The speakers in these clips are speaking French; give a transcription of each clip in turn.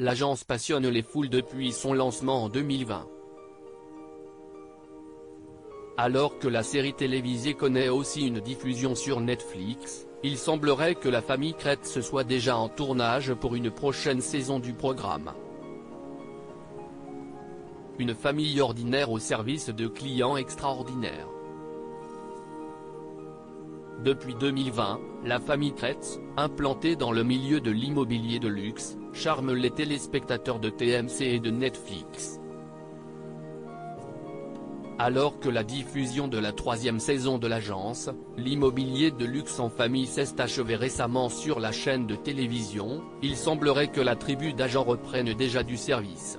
l'agence passionne les foules depuis son lancement en 2020. Alors que la série télévisée connaît aussi une diffusion sur Netflix, il semblerait que la famille Kretz soit déjà en tournage pour une prochaine saison du programme. Une famille ordinaire au service de clients extraordinaires. Depuis 2020, la famille Kretz, implantée dans le milieu de l'immobilier de luxe, charme les téléspectateurs de TMC et de Netflix. Alors que la diffusion de la 3e saison de l'agence, l'immobilier de luxe en famille s'est achevé récemment sur la chaîne de télévision, il semblerait que la tribu d'agents reprenne déjà du service.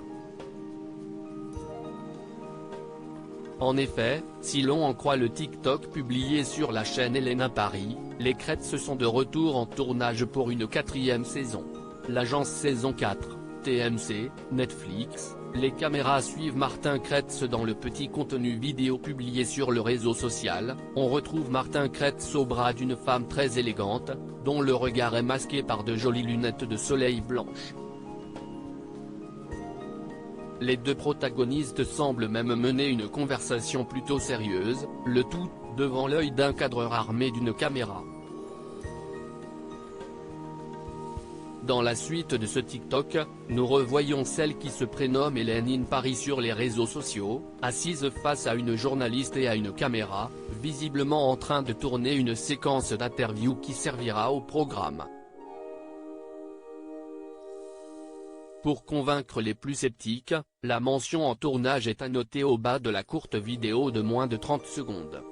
En effet, si l'on en croit le TikTok publié sur la chaîne Elena Paris, les Kretz sont de retour en tournage pour une 4e saison. L'agence saison 4, TMC, Netflix, les caméras suivent Martin Kretz dans le petit contenu vidéo publié sur le réseau social. On retrouve Martin Kretz au bras d'une femme très élégante, dont le regard est masqué par de jolies lunettes de soleil blanches. Les deux protagonistes semblent même mener une conversation plutôt sérieuse, le tout, devant l'œil d'un cadreur armé d'une caméra. Dans la suite de ce TikTok, nous revoyons celle qui se prénomme Hélène Paris sur les réseaux sociaux, assise face à une journaliste et à une caméra, visiblement en train de tourner une séquence d'interview qui servira au programme. Pour convaincre les plus sceptiques, la mention en tournage est à noter au bas de la courte vidéo de moins de 30 secondes.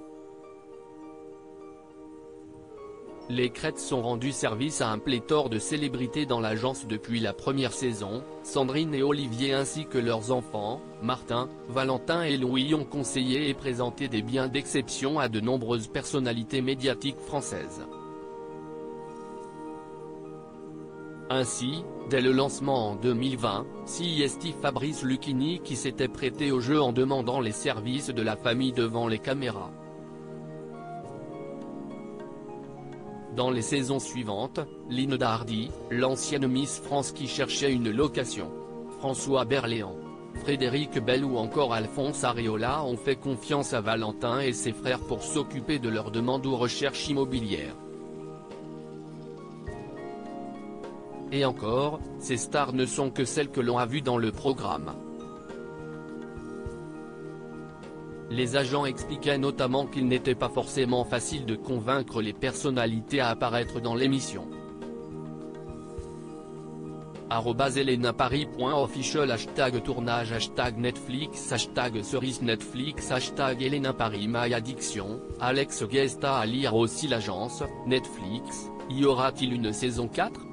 Les Kretz ont rendu service à un pléthore de célébrités dans l'agence depuis la première saison. Sandrine et Olivier ainsi que leurs enfants, Martin, Valentin et Louis ont conseillé et présenté des biens d'exception à de nombreuses personnalités médiatiques françaises. Ainsi, dès le lancement en 2020, c'est Fabrice Lucchini qui s'était prêté au jeu en demandant les services de la famille devant les caméras. Dans les saisons suivantes, Linda Hardy, l'ancienne Miss France qui cherchait une location, François Berléand, Frédéric Bell ou encore Alphonse Areola ont fait confiance à Valentin et ses frères pour s'occuper de leurs demandes ou recherches immobilières. Et encore, ces stars ne sont que celles que l'on a vues dans le programme. Les agents expliquaient notamment qu'il n'était pas forcément facile de convaincre les personnalités à apparaître dans l'émission. @elenaparis.official #tournage #Netflix #cerise Netflix #elenaparis My Addiction, Alex Guesta à lire aussi l'agence, Netflix, y aura-t-il une saison 4 ?